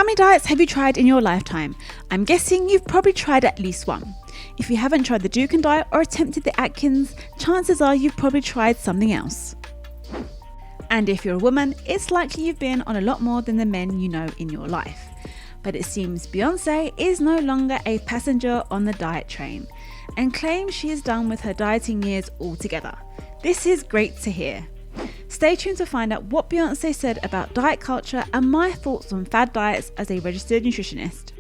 How many diets have you tried in your lifetime? I'm guessing you've probably tried at least one. If you haven't tried the Dukan diet or attempted the Atkins, chances are you've probably tried something else. And if you're a woman, it's likely you've been on a lot more than the men you know in your life. But it seems Beyonce is no longer a passenger on the diet train and claims she is done with her dieting years altogether. This is great to hear. Stay tuned to find out what Beyonce said about diet culture and my thoughts on fad diets as a registered nutritionist.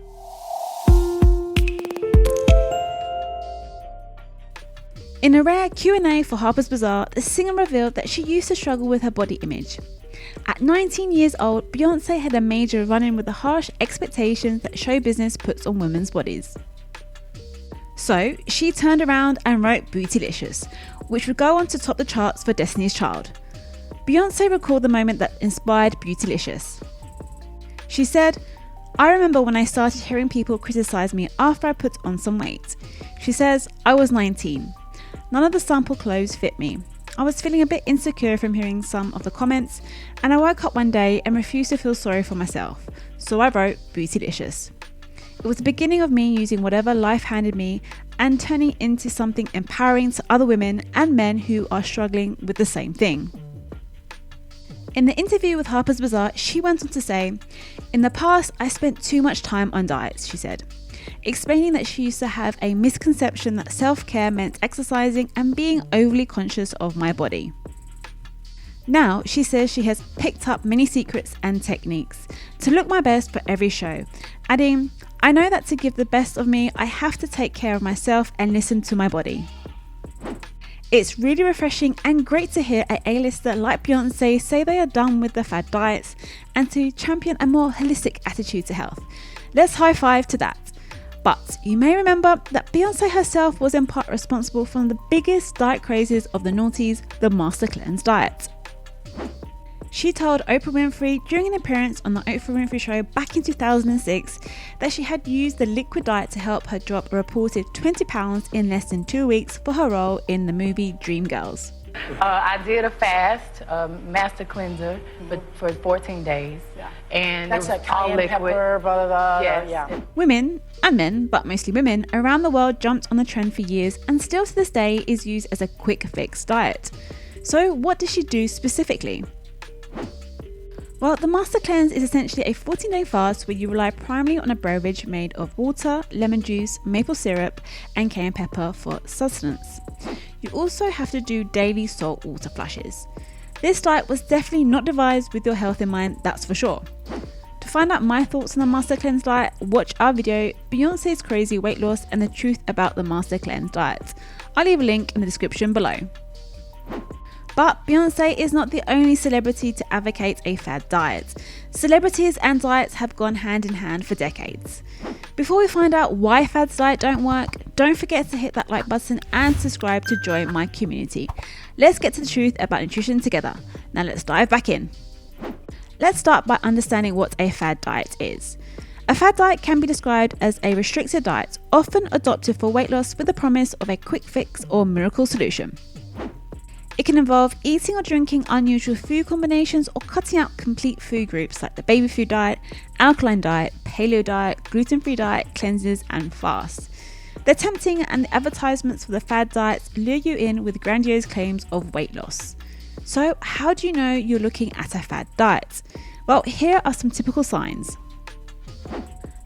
In a rare Q&A for Harper's Bazaar, the singer revealed that she used to struggle with her body image. At 19 years old, Beyonce had a major run-in with the harsh expectations that show business puts on women's bodies. So, she turned around and wrote Bootylicious, which would go on to top the charts for Destiny's Child. Beyonce recalled the moment that inspired Bootylicious. She said, "I remember when I started hearing people criticize me after I put on some weight." She says, "I was 19. None of the sample clothes fit me. I was feeling a bit insecure from hearing some of the comments, and I woke up one day and refused to feel sorry for myself. So I wrote Bootylicious. It was the beginning of me using whatever life handed me and turning into something empowering to other women and men who are struggling with the same thing." In the interview with Harper's Bazaar, she went on to say, "In the past, I spent too much time on diets," she said, explaining that she used to have a misconception that self-care meant exercising and being overly conscious of my body. Now, she says she has picked up many secrets and techniques to look my best for every show, adding, "I know that to give the best of me, I have to take care of myself and listen to my body." It's really refreshing and great to hear a A-lister like Beyonce say they are done with the fad diets and to champion a more holistic attitude to health. Let's high five to that. But you may remember that Beyonce herself was in part responsible for one of the biggest diet crazes of the noughties, the Master Cleanse diet. She told Oprah Winfrey during an appearance on the Oprah Winfrey Show back in 2006 that she had used the liquid diet to help her drop a reported 20 pounds in less than 2 weeks for her role in the movie Dreamgirls. I did a fast, master cleanser, but for 14 days. Yeah. And that's it was like all liquid. pepper, blah, blah, blah. Yes. Yeah. Women, and men, but mostly women, around the world jumped on the trend for years and still to this day is used as a quick fix diet. So what does she do specifically? Well, the Master Cleanse is essentially a 14-day fast where you rely primarily on a beverage made of water, lemon juice, maple syrup, and cayenne pepper for sustenance. You also have to do daily salt water flushes. This diet was definitely not devised with your health in mind, that's for sure. To find out my thoughts on the Master Cleanse diet, watch our video, Beyonce's Crazy Weight Loss and the Truth About the Master Cleanse Diet. I'll leave a link in the description below. But Beyonce is not the only celebrity to advocate a fad diet. Celebrities and diets have gone hand in hand for decades. Before we find out why fads diet don't work, don't forget to hit that like button and subscribe to join my community. Let's get to the truth about nutrition together. Now let's dive back in. Let's start by understanding what a fad diet is. A fad diet can be described as a restricted diet, often adopted for weight loss with the promise of a quick fix or miracle solution. It can involve eating or drinking unusual food combinations or cutting out complete food groups like the baby food diet, alkaline diet, paleo diet, gluten-free diet, cleanses, and fasts. They're tempting and the advertisements for the fad diets lure you in with grandiose claims of weight loss. So how do you know you're looking at a fad diet? Well, here are some typical signs.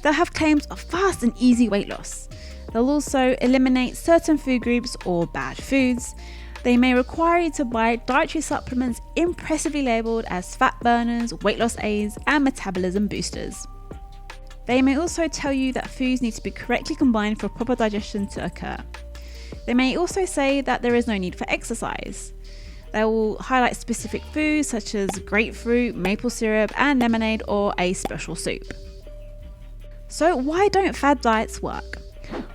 They'll have claims of fast and easy weight loss. They'll also eliminate certain food groups or bad foods. They may require you to buy dietary supplements impressively labelled as fat burners, weight loss aids, and metabolism boosters. They may also tell you that foods need to be correctly combined for proper digestion to occur. They may also say that there is no need for exercise. They will highlight specific foods such as grapefruit, maple syrup, and lemonade or a special soup. So why don't fad diets work?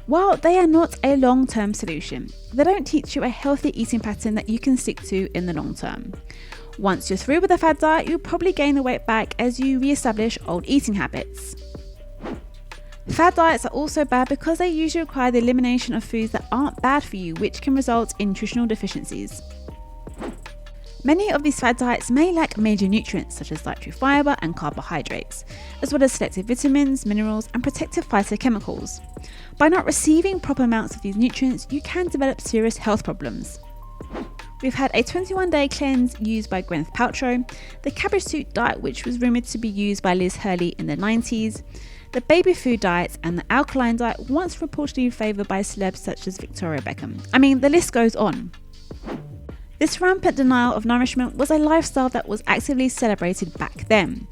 Well, they are not a long-term solution. They don't teach you a healthy eating pattern that you can stick to in the long term. Once you're through with a fad diet, you'll probably gain the weight back as you re-establish old eating habits. Fad diets are also bad because they usually require the elimination of foods that aren't bad for you, which can result in nutritional deficiencies. Many of these fad diets may lack major nutrients such as dietary fibre and carbohydrates, as well as selected vitamins, minerals, and protective phytochemicals. By not receiving proper amounts of these nutrients, you can develop serious health problems. We've had a 21-day cleanse used by Gwyneth Paltrow, the cabbage soup diet which was rumoured to be used by Liz Hurley in the 90s, the baby food diet, and the alkaline diet once reportedly favoured by celebs such as Victoria Beckham. I mean, the list goes on. This rampant denial of nourishment was a lifestyle that was actively celebrated back then.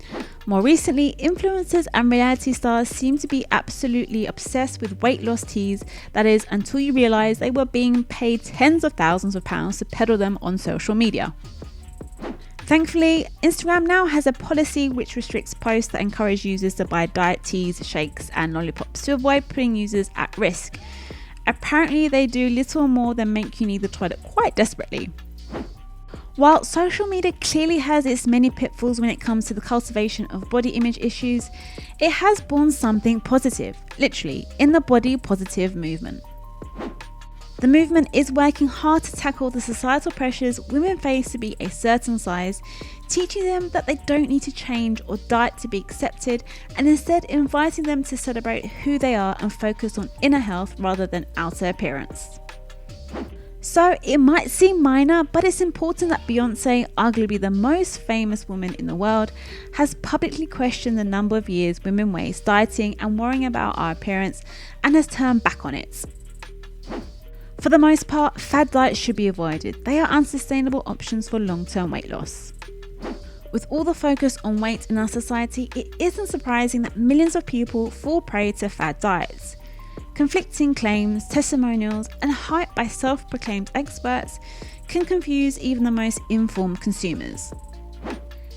More recently, influencers and reality stars seem to be absolutely obsessed with weight loss teas, that is, until you realise they were being paid tens of thousands of pounds to peddle them on social media. Thankfully, Instagram now has a policy which restricts posts that encourage users to buy diet teas, shakes, and lollipops to avoid putting users at risk. Apparently, they do little more than make you need the toilet quite desperately. While social media clearly has its many pitfalls when it comes to the cultivation of body image issues, it has borne something positive, literally, in the body positive movement. The movement is working hard to tackle the societal pressures women face to be a certain size, teaching them that they don't need to change or diet to be accepted, and instead inviting them to celebrate who they are and focus on inner health rather than outer appearance. So it might seem minor, but it's important that Beyonce, arguably the most famous woman in the world, has publicly questioned the number of years women waste dieting and worrying about our appearance and has turned back on it. For the most part, fad diets should be avoided. They are unsustainable options for long-term weight loss. With all the focus on weight in our society, it isn't surprising that millions of people fall prey to fad diets. Conflicting claims, testimonials, and hype by self-proclaimed experts can confuse even the most informed consumers.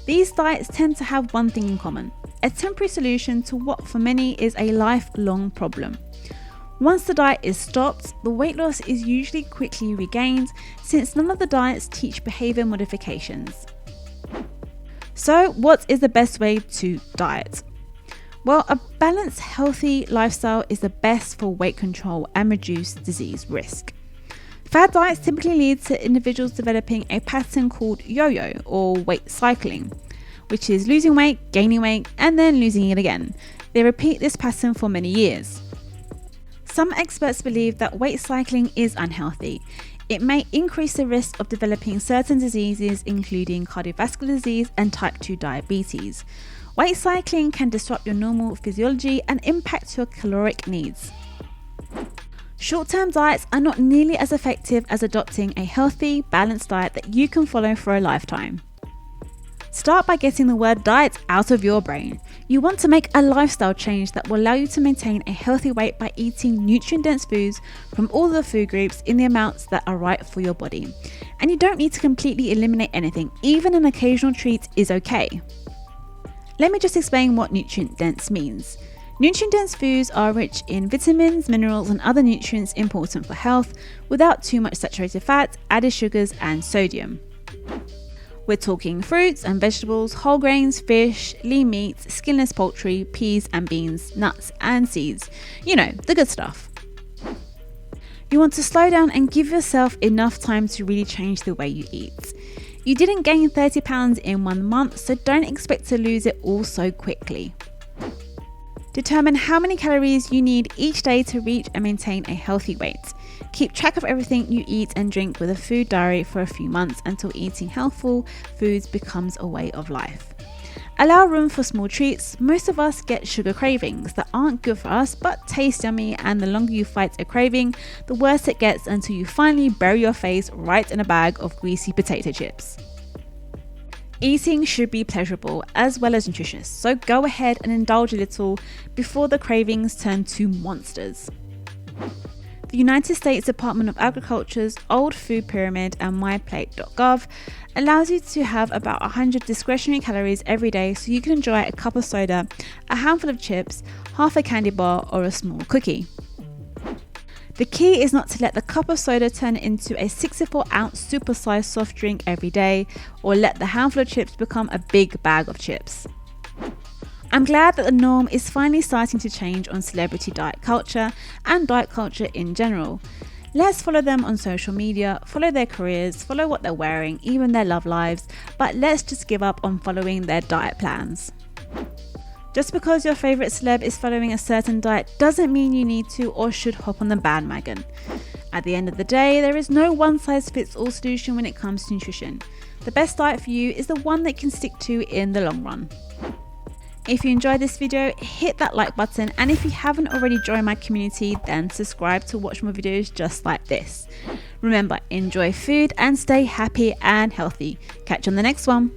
These diets tend to have one thing in common: a temporary solution to what for many is a lifelong problem. Once the diet is stopped, the weight loss is usually quickly regained, since none of the diets teach behaviour modifications. So, what is the best way to diet? Well, a balanced, healthy lifestyle is the best for weight control and reduce disease risk. Fad diets typically lead to individuals developing a pattern called yo-yo or weight cycling, which is losing weight, gaining weight, and then losing it again. They repeat this pattern for many years. Some experts believe that weight cycling is unhealthy. It may increase the risk of developing certain diseases, including cardiovascular disease and type 2 diabetes. Weight cycling can disrupt your normal physiology and impact your caloric needs. Short-term diets are not nearly as effective as adopting a healthy, balanced diet that you can follow for a lifetime. Start by getting the word diet out of your brain. You want to make a lifestyle change that will allow you to maintain a healthy weight by eating nutrient-dense foods from all the food groups in the amounts that are right for your body. And you don't need to completely eliminate anything. Even an occasional treat is okay. Let me just explain what nutrient-dense means. Nutrient-dense foods are rich in vitamins, minerals, and other nutrients important for health without too much saturated fat, added sugars, and sodium. We're talking fruits and vegetables, whole grains, fish, lean meats, skinless poultry, peas and beans, nuts and seeds. You know, the good stuff. You want to slow down and give yourself enough time to really change the way you eat. You didn't gain 30 pounds in 1 month, so don't expect to lose it all so quickly. Determine how many calories you need each day to reach and maintain a healthy weight. Keep track of everything you eat and drink with a food diary for a few months until eating healthful foods becomes a way of life. Allow room for small treats. Most of us get sugar cravings that aren't good for us but taste yummy, and the longer you fight a craving, the worse it gets until you finally bury your face right in a bag of greasy potato chips. Eating should be pleasurable as well as nutritious, so go ahead and indulge a little before the cravings turn to monsters. The United States Department of Agriculture's Old Food Pyramid and MyPlate.gov allows you to have about 100 discretionary calories every day, so you can enjoy a cup of soda, a handful of chips, half a candy bar, or a small cookie. The key is not to let the cup of soda turn into a 64-ounce supersized soft drink every day, or let the handful of chips become a big bag of chips. I'm glad that the norm is finally starting to change on celebrity diet culture and diet culture in general. Let's follow them on social media, follow their careers, follow what they're wearing, even their love lives, but let's just give up on following their diet plans. Just because your favourite celeb is following a certain diet doesn't mean you need to or should hop on the bandwagon. At the end of the day, there is no one-size-fits-all solution when it comes to nutrition. The best diet for you is the one that you can stick to in the long run. If you enjoyed this video, hit that like button, and if you haven't already joined my community, then subscribe to watch more videos just like this. Remember, enjoy food and stay happy and healthy. Catch you on the next one.